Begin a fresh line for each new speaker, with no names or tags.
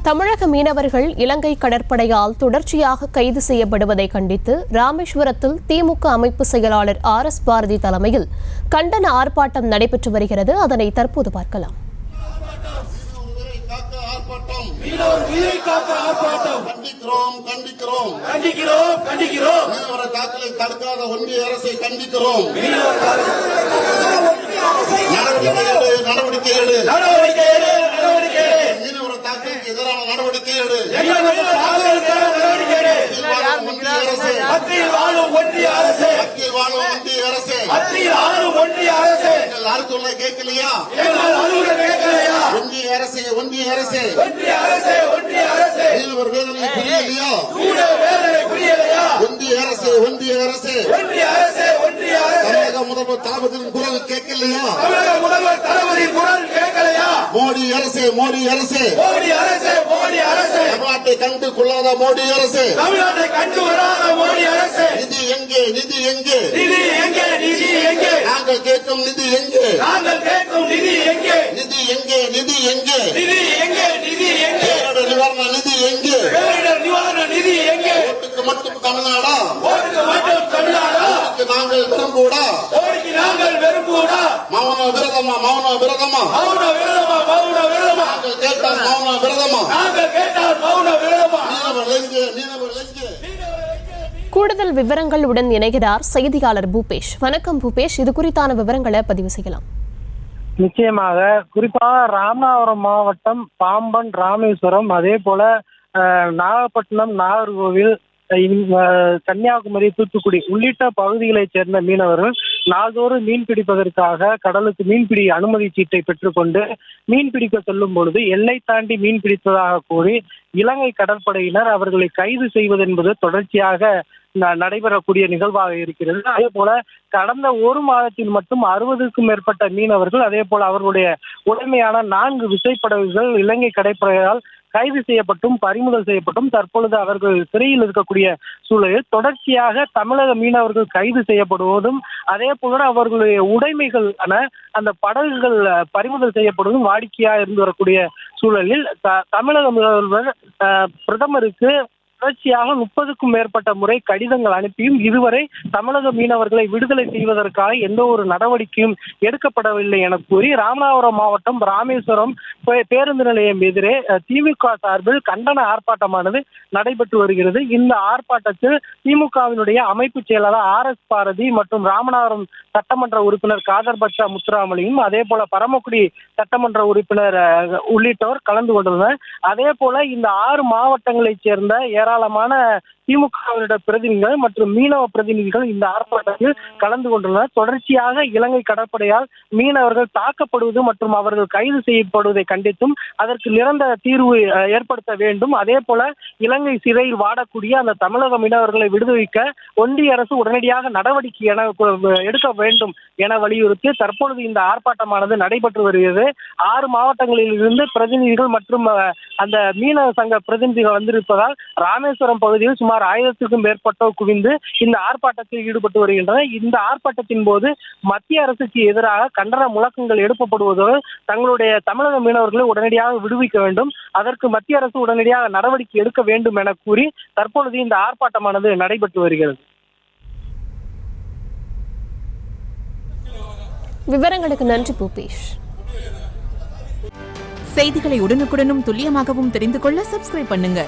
தமிழக மீனவர்கள் இலங்கை கடற்படையால் தொடர்ச்சியாக கைது செய்யப்படுவதை கண்டித்து ராமேஸ்வரத்தில் திமுக அமைப்பு செயலாளர் RS பாரதி தலைமையில் கண்டன ஆர்ப்பாட்டம் நடைபெற்று வருகிறது. அதனை தற்போது பார்க்கலாம்.
தடுக்காத ஒன்றிய அரசை கண்டிக்கிறோம். நடவடிக்கை எடு. மீனவர் தாக்குதலுக்கு எதிரான நடவடிக்கை எடு. மத்தியில் வாழும் ஒன்றிய அரசு கேட்கலையா? ஒன்றிய அரசு மீனவர் வேதனை புரியலையா? ஒன்றிய அரசு தமிழக முதல்வர் தளபதியின் குரல் கேட்கலையா? மோடி அரசு தமிழ்நாட்டை கண்டு கொள்ளாத மோடி அரசு. நிதி எங்கே? நாங்கள் கேட்கும் நிதி எங்கே? நிதி எங்கே? பேரிடர் நிவாரண நிதி எங்கே? ஓட்டுக்கு மட்டும் தமிழ்நாடா? நாங்கள் விரும்புவதா? மௌன விரதமா? நாங்கள் கேட்டால் மௌன விரதமா?
கூடுதல் விவரங்களுடன் இணைகிறார் செய்தியாளர் பூபேஷ். வணக்கம் பூபேஷ், இது குறித்தான விவரங்களை பதிவு செய்யலாம்.
நிச்சயமாக, குறிப்பாக ராமநாதபுரம் மாவட்டம் பாம்பன், ராமேஸ்வரம், அதே போல நாகப்பட்டினம், நாகர்கோவில், கன்னியாகுமரி, தூத்துக்குடி உள்ளிட்ட பகுதிகளைச் சேர்ந்த மீனவர்கள் நாள்தோறும் மீன் பிடிப்பதற்காக கடலுக்கு மீன்பிடி அனுமதி சீட்டை பெற்றுக்கொண்டு மீன் பிடிக்க செல்லும் பொழுது எல்லை தாண்டி மீன் பிடித்ததாக கூறி இலங்கை கடற்படையினர் அவர்களை கைது செய்வது என்பது தொடர்ச்சியாக நடைபெறக்கூடிய நிகழ்வாக இருக்கிறது. அதே போல கடந்த ஒரு மாதத்தில் மட்டும் 60க்கும் மேற்பட்ட மீனவர்கள், அதே போல அவர்களுடைய உடைமையான 4 விசைப்படகுகள் இலங்கை கடற்படையால் கைது செய்யப்பட்டும் பறிமுதல் செய்யப்பட்டும் தற்பொழுது அவர்கள் சிறையில் இருக்கக்கூடிய சூழலில் தொடர்ச்சியாக தமிழக மீனவர்கள் கைது செய்யப்படுவதும், அதே போல அவர்களுடைய உடைமைகளான அந்த படகுகள் பறிமுதல் செய்யப்படுவதும் வாடிக்கையாக இருந்து வரக்கூடிய சூழலில் தமிழக முதல்வர் பிரதமருக்கு தொடர்ச்சியாக 30க்கும் மேற்பட்ட முறை கடிதங்கள் அனுப்பியும் இதுவரை தமிழக மீனவர்களை விடுதலை செய்வதற்காக எந்த ஒரு நடவடிக்கையும் எடுக்கப்படவில்லை என கூறி ராமநாதபுரம் மாவட்டம் ராமேஸ்வரம் பேருந்து நிலையம் எதிரே திமுக சார்பில் கண்டன ஆர்ப்பாட்டமானது நடைபெற்று வருகிறது. இந்த ஆர்ப்பாட்டத்தில் திமுகவினுடைய அமைப்பு செயலாளர் RS பாரதி மற்றும் ராமநாதபுரம் சட்டமன்ற உறுப்பினர் காதர் பட்சா முத்துராமலிங்கம், அதே போல பரமக்குடி சட்டமன்ற உறுப்பினர் உள்ளிட்டோர் கலந்து கொண்டுள்ளனர். அதே போல இந்த 6 மாவட்டங்களைச் சேர்ந்த ஏராளமான திமுகவினுடைய பிரதிநிதிகள் மற்றும் மீனவ பிரதிநிதிகள் இந்த ஆர்ப்பாட்டத்தில் கலந்து கொண்டுள்ளனர். தொடர்ச்சியாக இலங்கை கடற்படையால் மீனவர்கள் தாக்கப்படுவது மற்றும் அவர்கள் கைது செய்யப்படுவதை கண்டித்தும் அதற்கு நிரந்தர தீர்வு ஏற்படுத்த வேண்டும். அதே போல இலங்கை சிறையில் வாடக்கூடிய அந்த தமிழக மீனவர்களை விடுவிக்க ஒன்றிய அரசு உடனடியாக நடவடிக்கை எடுக்க வேண்டும் என வலியுறுத்தி தற்பொழுது இந்த ஆர்ப்பாட்டமானது நடைபெற்று வருகிறது. 6 மாவட்டங்களில் இருந்து பிரதிநிதிகள் மற்றும் அந்த மீனவ சங்க பிரதிநிதிகள் வந்திருப்பதால் ராமேஸ்வரம் பகுதியில் சுமார் 1000க்கும் மேற்பட்டோர் குவிந்து இந்த ஆர்ப்பாட்டத்தில் ஈடுபட்டு வருகின்றனர். இந்த ஆர்ப்பாட்டத்தின் போது மத்திய அரசுக்கு எதிராக கண்டன முழக்கங்கள் எழுப்பப்படுவதோடு தங்களுடைய தமிழக மீனவர்களை உடனடியாக விடுவிக்க வேண்டும், அதற்கு மத்திய அரசு உடனடியாக நடவடிக்கை எடுக்க வேண்டும் என கூறி தற்பொழுது இந்த ஆர்ப்பாட்டமானது நடைபெற்று வருகிறது.
விவரங்களுக்கு நன்றி பூபேஷ்.
செய்திகளை உடனுக்குடனும் துல்லியமாகவும் தெரிந்து கொள்ள சப்ஸ்கிரைப் பண்ணுங்க.